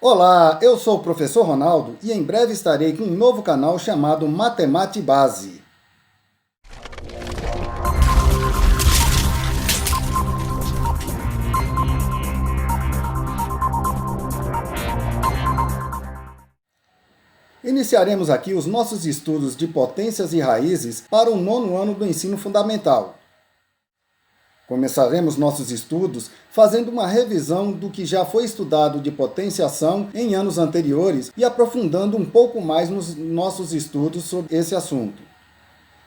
Olá, eu sou o professor Ronaldo e em breve estarei com um novo canal chamado Matemática Base. Iniciaremos aqui os nossos estudos de potências e raízes para o 9º ano do ensino fundamental. Começaremos nossos estudos fazendo uma revisão do que já foi estudado de potenciação em anos anteriores e aprofundando um pouco mais nos nossos estudos sobre esse assunto.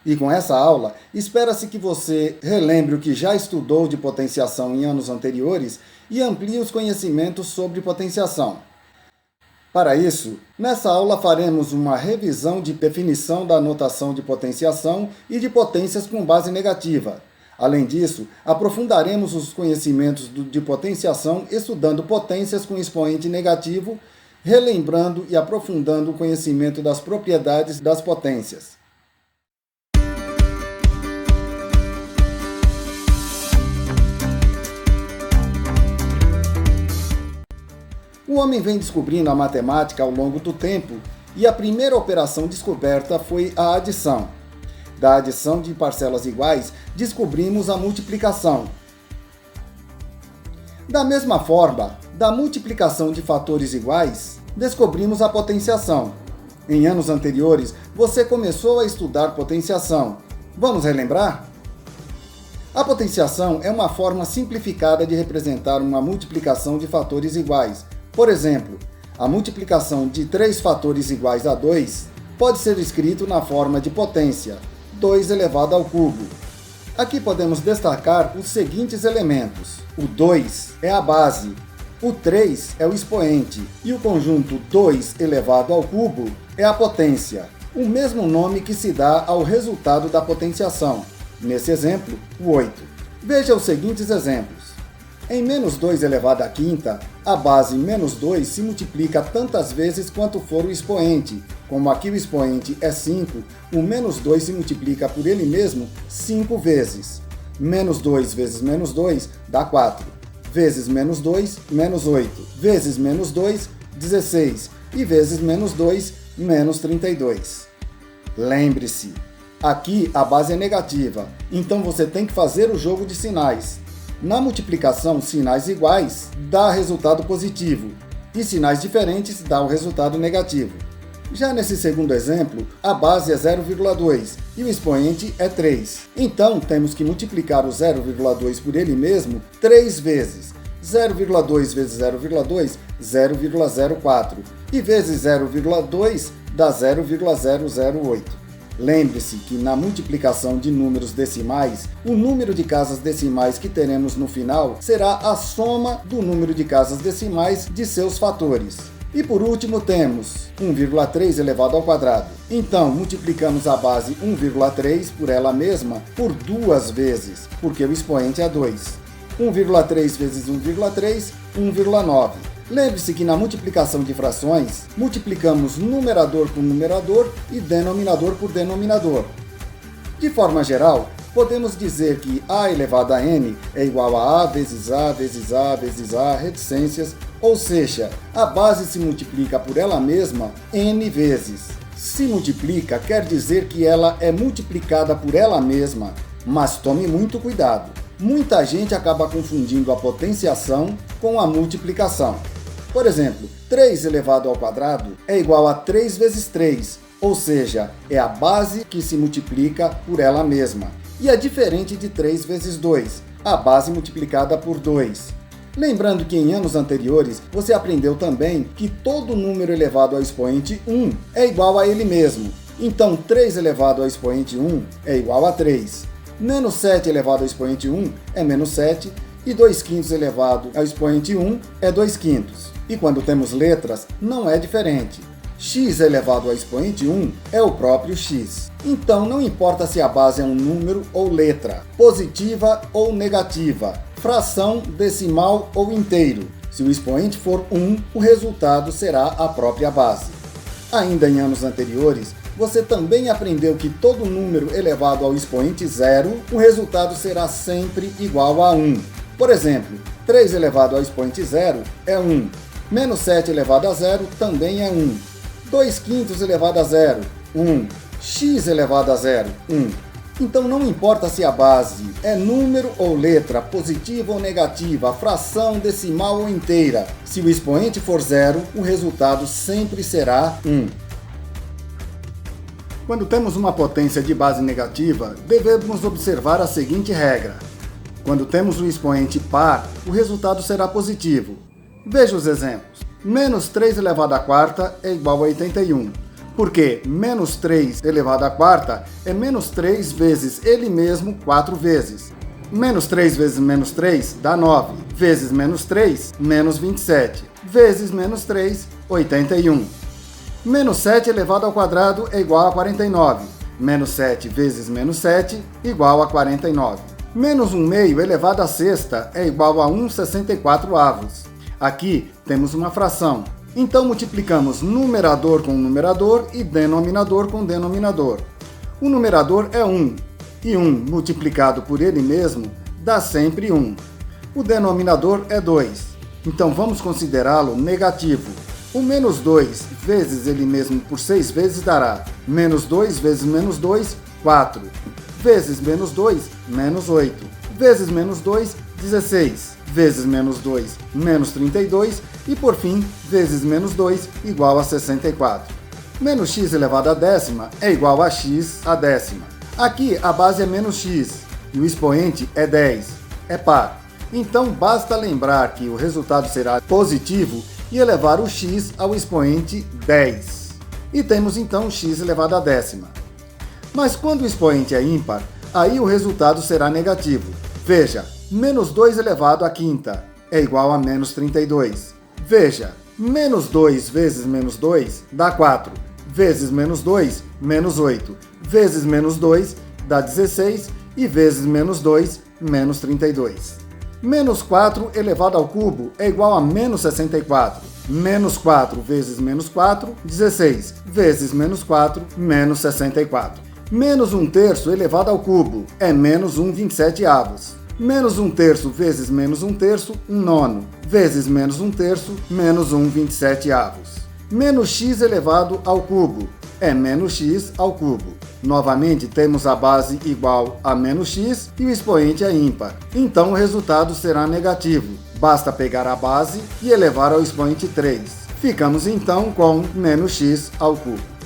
E com essa aula, espera-se que você relembre o que já estudou de potenciação em anos anteriores e amplie os conhecimentos sobre potenciação. Para isso, nessa aula faremos uma revisão de definição da notação de potenciação e de potências com base negativa. Além disso, aprofundaremos os conhecimentos de potenciação estudando potências com expoente negativo, relembrando e aprofundando o conhecimento das propriedades das potências. O homem vem descobrindo a matemática ao longo do tempo e a primeira operação descoberta foi a adição. Da adição de parcelas iguais, descobrimos a multiplicação. Da mesma forma, da multiplicação de fatores iguais, descobrimos a potenciação. Em anos anteriores, você começou a estudar potenciação. Vamos relembrar? A potenciação é uma forma simplificada de representar uma multiplicação de fatores iguais. Por exemplo, a multiplicação de 3 fatores iguais a 2 pode ser escrito na forma de potência, 2 elevado ao cubo. Aqui podemos destacar os seguintes elementos. O 2 é a base, o 3 é o expoente e o conjunto 2 elevado ao cubo é a potência, o mesmo nome que se dá ao resultado da potenciação. Nesse exemplo, o 8. Veja os seguintes exemplos. Em menos 2 elevado à quinta, a base menos 2 se multiplica tantas vezes quanto for o expoente. Como aqui o expoente é 5, o menos 2 se multiplica por ele mesmo 5 vezes. Menos 2 vezes menos 2 dá 4. Vezes menos 2, menos 8. Vezes menos 2, 16. E vezes menos 2, menos 32. Lembre-se, aqui a base é negativa, então você tem que fazer o jogo de sinais. Na multiplicação, sinais iguais dá resultado positivo e sinais diferentes dá o resultado negativo. Já nesse segundo exemplo, a base é 0,2 e o expoente é 3. Então, temos que multiplicar o 0,2 por ele mesmo 3 vezes. 0,2 vezes 0,2, 0,04. E vezes 0,2 dá 0,008. Lembre-se que na multiplicação de números decimais, o número de casas decimais que teremos no final será a soma do número de casas decimais de seus fatores. E por último temos 1,3 elevado ao quadrado. Então, multiplicamos a base 1,3 por ela mesma por 2 vezes, porque o expoente é 2. 1,3 vezes 1,3, 1,9. Lembre-se que na multiplicação de frações, multiplicamos numerador por numerador e denominador por denominador. De forma geral, podemos dizer que a elevado a n é igual a vezes a vezes a vezes a reticências, ou seja, a base se multiplica por ela mesma n vezes. Se multiplica quer dizer que ela é multiplicada por ela mesma, mas tome muito cuidado. Muita gente acaba confundindo a potenciação com a multiplicação. Por exemplo, 3 elevado ao quadrado é igual a 3 vezes 3, ou seja, é a base que se multiplica por ela mesma. E é diferente de 3 vezes 2, a base multiplicada por 2. Lembrando que em anos anteriores você aprendeu também que todo número elevado ao expoente 1 é igual a ele mesmo. Então 3 elevado ao expoente 1 é igual a 3. Menos 7 elevado ao expoente 1 é menos 7. E 2/5 elevado ao expoente 1 é 2/5. E quando temos letras, não é diferente. X elevado ao expoente 1 é o próprio x. Então não importa se a base é um número ou letra, positiva ou negativa, fração, decimal ou inteiro. Se o expoente for 1, o resultado será a própria base. Ainda em anos anteriores, você também aprendeu que todo número elevado ao expoente 0, o resultado será sempre igual a 1. Por exemplo, 3 elevado ao expoente 0 é 1. Menos 7 elevado a zero também é 1. 2 quintos elevado a zero, 1. X elevado a zero, 1. Então não importa se a base é número ou letra, positiva ou negativa, fração, decimal ou inteira. Se o expoente for zero, o resultado sempre será 1. Quando temos uma potência de base negativa, devemos observar a seguinte regra. Quando temos um expoente par, o resultado será positivo. Veja os exemplos. Menos 3 elevado à quarta é igual a 81. Porque menos 3 elevado à quarta é menos 3 vezes ele mesmo 4 vezes. Menos 3 vezes menos 3 dá 9. Vezes menos 3, menos 27. Vezes menos 3, 81. Menos 7 elevado ao quadrado é igual a 49. Menos 7 vezes menos 7, igual a 49. Menos 1 meio elevado à sexta é igual a 1/64. Aqui temos uma fração. Então multiplicamos numerador com numerador e denominador com denominador. O numerador é 1, e 1 multiplicado por ele mesmo dá sempre 1. O denominador é 2, então vamos considerá-lo negativo. O menos 2 vezes ele mesmo por 6 vezes dará menos 2 vezes menos 2, 4. Vezes menos 2, menos 8. Vezes menos 2, 16. Vezes menos 2, menos 32. E por fim, vezes menos 2, igual a 64. Menos x elevado à décima é igual a x à décima. Aqui a base é menos x e o expoente é 10. É par. Então basta lembrar que o resultado será positivo e elevar o x ao expoente 10. E temos então x elevado à décima. Mas quando o expoente é ímpar, aí o resultado será negativo. Veja, menos 2 elevado à quinta é igual a menos 32. Veja, menos 2 vezes menos 2 dá 4. Vezes menos 2, menos 8. Vezes menos 2 dá 16. E vezes menos 2, menos 32. Menos 4 elevado ao cubo é igual a menos 64. Menos 4 vezes menos 4, 16. Vezes menos 4, menos 64. Menos 1/3 elevado ao cubo é menos 1/27. Menos 1/3 vezes menos 1/3, 1/9. Vezes menos 1/3, menos 1/27. Menos x elevado ao cubo é menos x ao cubo. Novamente temos a base igual a menos x e o expoente é ímpar. Então o resultado será negativo. Basta pegar a base e elevar ao expoente 3. Ficamos então com menos x ao cubo.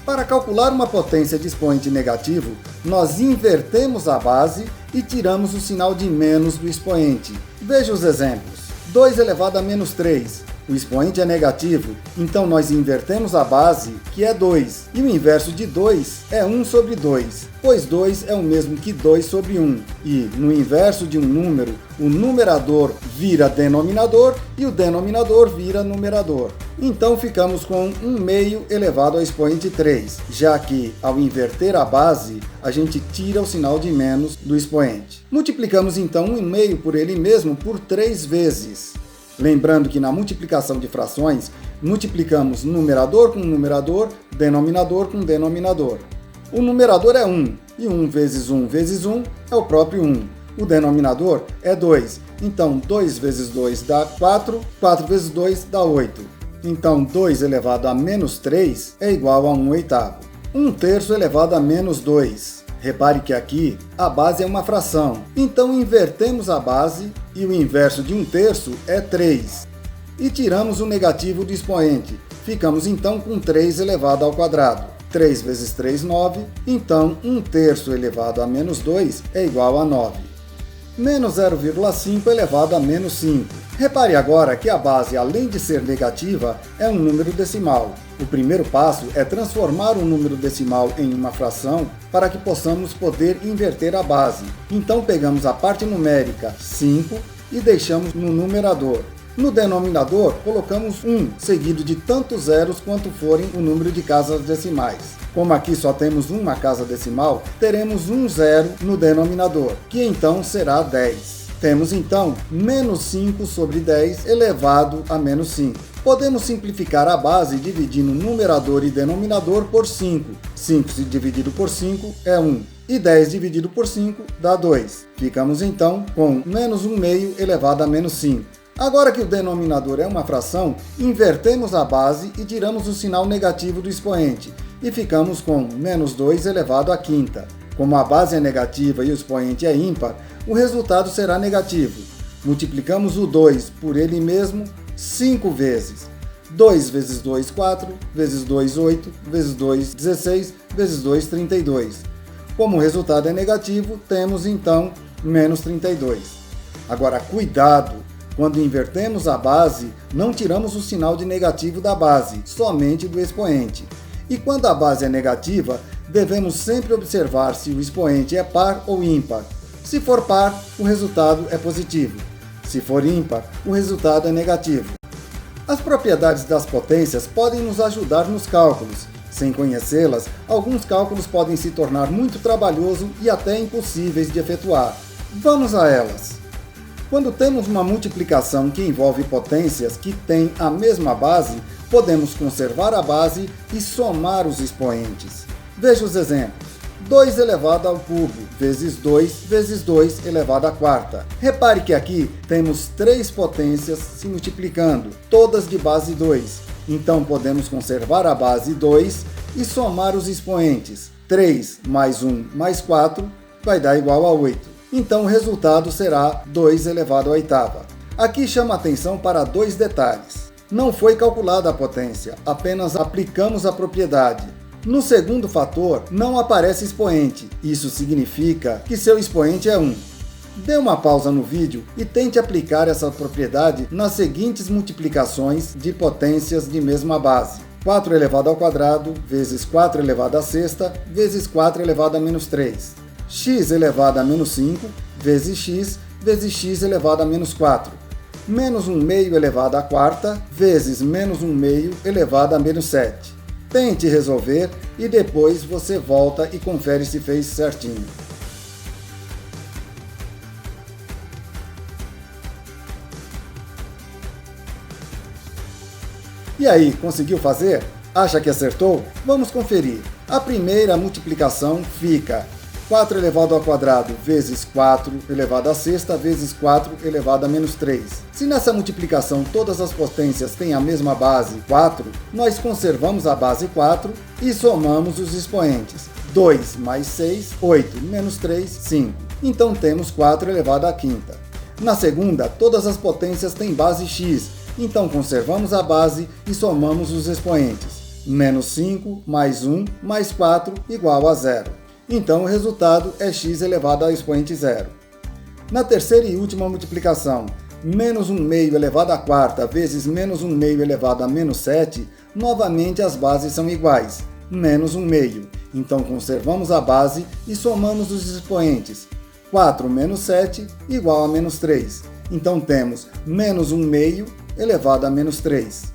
Para calcular uma potência de expoente negativo, nós invertemos a base e tiramos o sinal de menos do expoente. Veja os exemplos. 2 elevado a menos 3. O expoente é negativo, então nós invertemos a base, que é 2. E o inverso de 2 é 1 sobre 2, pois 2 é o mesmo que 2 sobre 1. E, no inverso de um número, o numerador vira denominador e o denominador vira numerador. Então ficamos com 1 meio elevado ao expoente 3, já que, ao inverter a base, a gente tira o sinal de menos do expoente. Multiplicamos então 1 meio por ele mesmo por 3 vezes. Lembrando que na multiplicação de frações, multiplicamos numerador com numerador, denominador com denominador. O numerador é 1, e 1 vezes 1 vezes 1 é o próprio 1. O denominador é 2, então 2 vezes 2 dá 4, 4 vezes 2 dá 8. Então 2 elevado a menos 3 é igual a 1/8. 1/3 elevado a menos 2. Repare que aqui a base é uma fração, então invertemos a base e o inverso de 1/3 é 3. E tiramos o negativo do expoente. Ficamos então com 3 elevado ao quadrado. 3 vezes 3, 9. Então 1/3 elevado a menos 2 é igual a 9. Menos 0,5 elevado a menos 5. Repare agora que a base, além de ser negativa, é um número decimal. O primeiro passo é transformar o número decimal em uma fração para que possamos poder inverter a base. Então pegamos a parte numérica 5 e deixamos no numerador. No denominador, colocamos 1, seguido de tantos zeros quanto forem o número de casas decimais. Como aqui só temos uma casa decimal, teremos um zero no denominador, que então será 10. Temos então menos 5 sobre 10 elevado a menos 5. Podemos simplificar a base dividindo numerador e denominador por 5. 5 dividido por 5 é 1. E 10 dividido por 5 dá 2. Ficamos então com menos 1 meio elevado a menos 5. Agora que o denominador é uma fração, invertemos a base e tiramos o sinal negativo do expoente, e ficamos com menos 2 elevado à quinta. Como a base é negativa e o expoente é ímpar, o resultado será negativo. Multiplicamos o 2 por ele mesmo 5 vezes. 2 vezes 2, 4, vezes 2, 8, vezes 2, 16, vezes 2, 32. Como o resultado é negativo, temos então menos 32. Agora, cuidado! Quando invertemos a base, não tiramos o sinal de negativo da base, somente do expoente. E quando a base é negativa, devemos sempre observar se o expoente é par ou ímpar. Se for par, o resultado é positivo. Se for ímpar, o resultado é negativo. As propriedades das potências podem nos ajudar nos cálculos. Sem conhecê-las, alguns cálculos podem se tornar muito trabalhosos e até impossíveis de efetuar. Vamos a elas. Quando temos uma multiplicação que envolve potências que têm a mesma base, podemos conservar a base e somar os expoentes. Veja os exemplos. 2 elevado ao cubo, vezes 2, vezes 2 elevado à quarta. Repare que aqui temos 3 potências se multiplicando, todas de base 2. Então podemos conservar a base 2 e somar os expoentes. 3 mais 1 mais 4 vai dar igual a 8. Então o resultado será 2 elevado à oitava. Aqui chama atenção para 2 detalhes. Não foi calculada a potência, apenas aplicamos a propriedade. No segundo fator, não aparece expoente. Isso significa que seu expoente é 1. Dê uma pausa no vídeo e tente aplicar essa propriedade nas seguintes multiplicações de potências de mesma base. 4 elevado ao quadrado vezes 4 elevado à sexta vezes 4 elevado a menos 3. X elevado a menos 5 vezes x elevado a menos 4. Menos 1 meio elevado à quarta vezes menos 1 meio elevado a menos 7. Tente resolver e depois você volta e confere se fez certinho. E aí, conseguiu fazer? Acha que acertou? Vamos conferir. A primeira multiplicação fica 4 elevado ao quadrado vezes 4 elevado à sexta vezes 4 elevado a menos 3. Se nessa multiplicação todas as potências têm a mesma base, 4, nós conservamos a base 4 e somamos os expoentes. 2 mais 6, 8, menos 3, 5. Então temos 4 elevado à quinta. Na segunda, todas as potências têm base x, então conservamos a base e somamos os expoentes. Menos 5 mais 1 mais 4 igual a 0. Então o resultado é x elevado ao expoente 0. Na terceira e última multiplicação, menos 1 meio elevado à quarta vezes menos 1 meio elevado a menos 7, novamente as bases são iguais, menos 1 meio. Então conservamos a base e somamos os expoentes. 4 menos 7 igual a menos 3. Então temos menos 1 meio elevado a menos 3.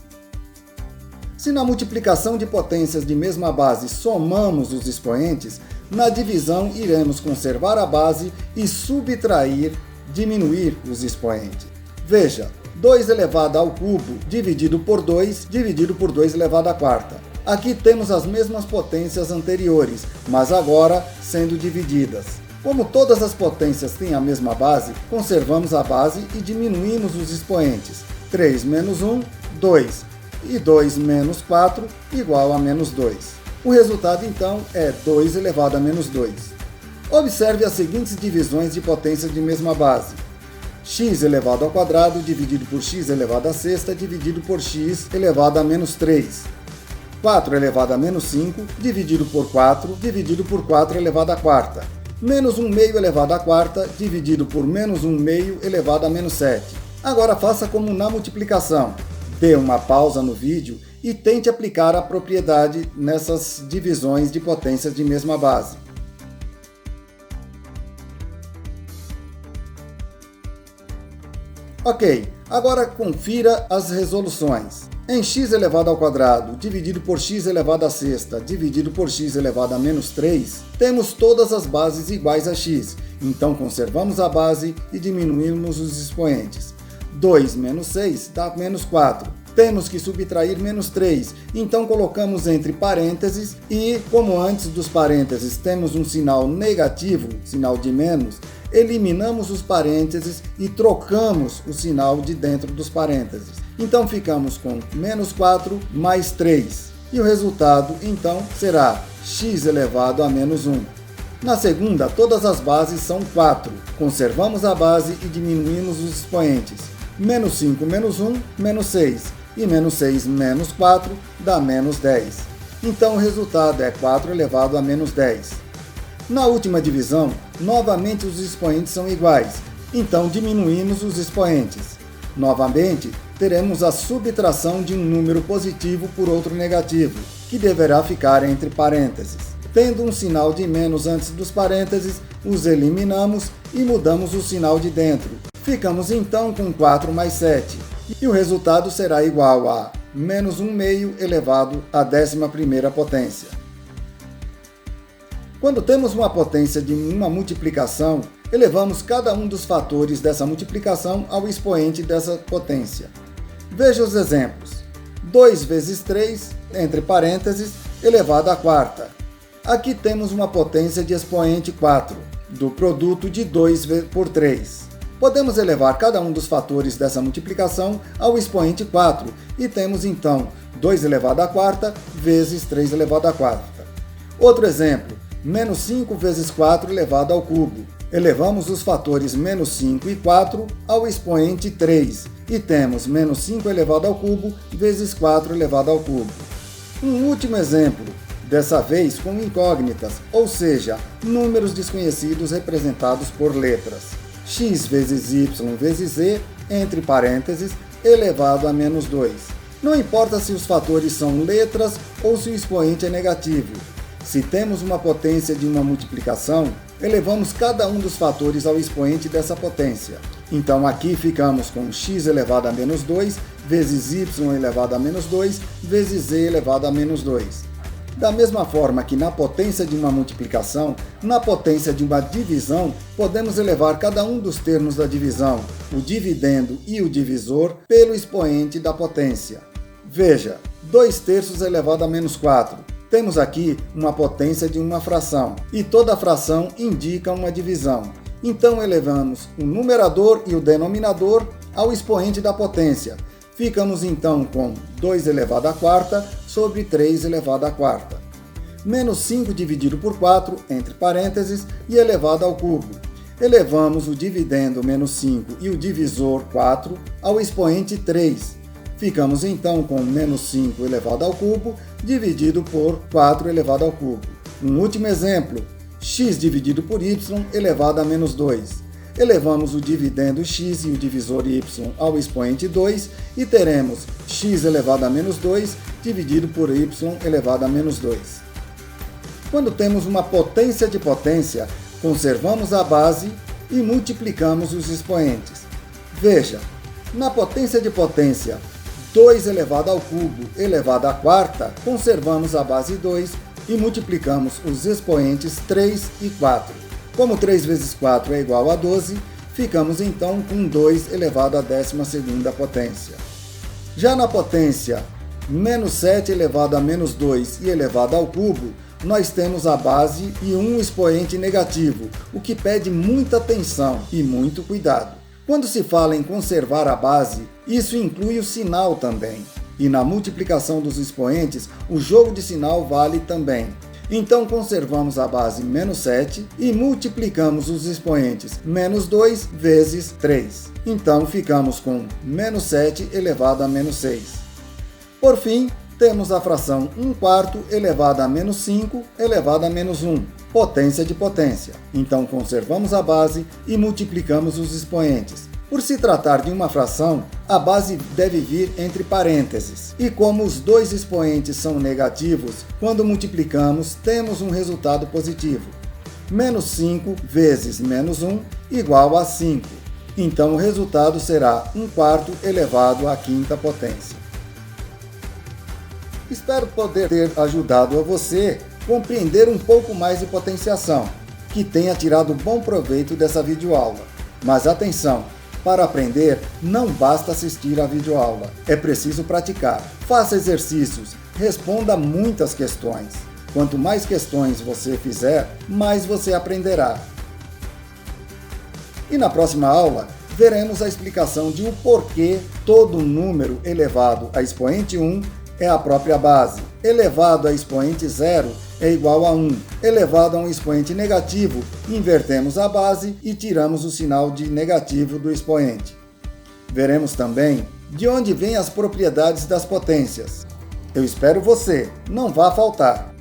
Se na multiplicação de potências de mesma base somamos os expoentes, na divisão iremos conservar a base e subtrair, diminuir os expoentes. Veja, 2 elevado ao cubo dividido por 2 elevado à quarta. Aqui temos as mesmas potências anteriores, mas agora sendo divididas. Como todas as potências têm a mesma base, conservamos a base e diminuímos os expoentes. 3 menos 1, 2. E 2 menos 4 igual a menos 2. O resultado, então, é 2 elevado a menos 2. Observe as seguintes divisões de potências de mesma base. X elevado ao quadrado dividido por x elevado à sexta dividido por x elevado a menos 3. 4 elevado a menos 5 dividido por 4 elevado à quarta. Menos 1 meio elevado à quarta dividido por menos 1 meio elevado a menos 7. Agora faça como na multiplicação. Dê uma pausa no vídeo e tente aplicar a propriedade nessas divisões de potências de mesma base. Ok, agora confira as resoluções. Em x elevado ao quadrado dividido por x elevado à sexta dividido por x elevado a menos 3, temos todas as bases iguais a x, então conservamos a base e diminuímos os expoentes. 2 menos 6 dá menos 4. temos que subtrair menos 3, então colocamos entre parênteses e, como antes dos parênteses temos um sinal negativo, sinal de menos, eliminamos os parênteses e trocamos o sinal de dentro dos parênteses. Então ficamos com menos 4 mais 3. E o resultado, então, será x elevado a menos 1. Na segunda, todas as bases são 4. Conservamos a base e diminuímos os expoentes. Menos 5 menos 1, menos 6. E menos 6 menos 4 dá menos 10. Então o resultado é 4 elevado a menos 10. Na última divisão, novamente os expoentes são iguais, então diminuímos os expoentes. Novamente, teremos a subtração de um número positivo por outro negativo, que deverá ficar entre parênteses. Tendo um sinal de menos antes dos parênteses, os eliminamos e mudamos o sinal de dentro. Ficamos então com 4 mais 7. E o resultado será igual a menos 1 meio elevado à 11ª potência. Quando temos uma potência de uma multiplicação, elevamos cada um dos fatores dessa multiplicação ao expoente dessa potência. Veja os exemplos. 2 vezes 3, entre parênteses, elevado à quarta. Aqui temos uma potência de expoente 4, do produto de 2 por 3. Podemos elevar cada um dos fatores dessa multiplicação ao expoente 4 e temos então 2 elevado à quarta vezes 3 elevado à quarta. Outro exemplo, menos 5 vezes 4 elevado ao cubo. Elevamos os fatores menos 5 e 4 ao expoente 3 e temos menos 5 elevado ao cubo vezes 4 elevado ao cubo. Um último exemplo, dessa vez com incógnitas, ou seja, números desconhecidos representados por letras. X vezes y vezes z, entre parênteses, elevado a menos 2. Não importa se os fatores são letras ou se o expoente é negativo. Se temos uma potência de uma multiplicação, elevamos cada um dos fatores ao expoente dessa potência. Então aqui ficamos com x elevado a menos 2 vezes y elevado a menos 2 vezes z elevado a menos 2. Da mesma forma que na potência de uma multiplicação, na potência de uma divisão, podemos elevar cada um dos termos da divisão, o dividendo e o divisor, pelo expoente da potência. Veja, 2/3 elevado a menos 4. Temos aqui uma potência de uma fração, e toda fração indica uma divisão. Então elevamos o numerador e o denominador ao expoente da potência. Ficamos então com 2 elevado à quarta sobre 3 elevado à quarta. Menos 5 dividido por 4, entre parênteses, e elevado ao cubo. Elevamos o dividendo menos 5 e o divisor 4 ao expoente 3. Ficamos então com menos 5 elevado ao cubo dividido por 4 elevado ao cubo. Um último exemplo, x dividido por y elevado a menos 2. Elevamos o dividendo x e o divisor y ao expoente 2 e teremos x elevado a menos 2 dividido por y elevado a menos 2. Quando temos uma potência de potência, conservamos a base e multiplicamos os expoentes. Veja, na potência de potência 2 elevado ao cubo elevado à quarta, conservamos a base 2 e multiplicamos os expoentes 3 e 4. Como 3 vezes 4 é igual a 12, ficamos então com 2 elevado à 12ª potência. Já na potência menos 7 elevado a menos 2 e elevado ao cubo, nós temos a base e um expoente negativo, o que pede muita atenção e muito cuidado. Quando se fala em conservar a base, isso inclui o sinal também. E na multiplicação dos expoentes, o jogo de sinal vale também. Então conservamos a base menos 7 e multiplicamos os expoentes menos 2 vezes 3. Então ficamos com menos 7 elevado a menos 6. Por fim, temos a fração 1/4 elevado a menos 5 elevado a menos 1, potência de potência. Então conservamos a base e multiplicamos os expoentes. Por se tratar de uma fração, a base deve vir entre parênteses. E como os dois expoentes são negativos, quando multiplicamos, temos um resultado positivo. Menos 5 vezes menos 1 igual a 5. Então o resultado será 1/4 elevado à quinta potência. Espero poder ter ajudado a você a compreender um pouco mais de potenciação, que tenha tirado bom proveito dessa videoaula. Mas atenção! Para aprender, não basta assistir a videoaula, é preciso praticar. Faça exercícios, responda muitas questões. Quanto mais questões você fizer, mais você aprenderá. E na próxima aula, veremos a explicação de o porquê todo número elevado a expoente 1 é a própria base, elevado a expoente 0 é igual a 1, elevado a um expoente negativo, invertemos a base e tiramos o sinal de negativo do expoente. Veremos também de onde vêm as propriedades das potências. Eu espero você, não vá faltar!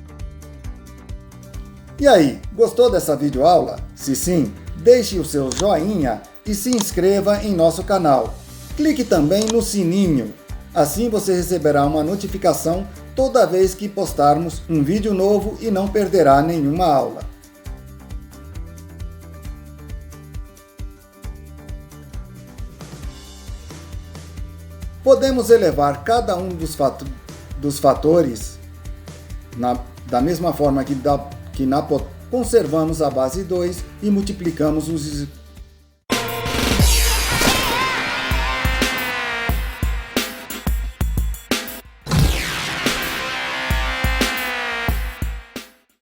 E aí, gostou dessa videoaula? Se sim, deixe o seu joinha e se inscreva em nosso canal. Clique também no sininho, assim você receberá uma notificação toda vez que postarmos um vídeo novo e não perderá nenhuma aula. Podemos elevar cada um dos fatores da mesma forma conservamos a base 2 e multiplicamos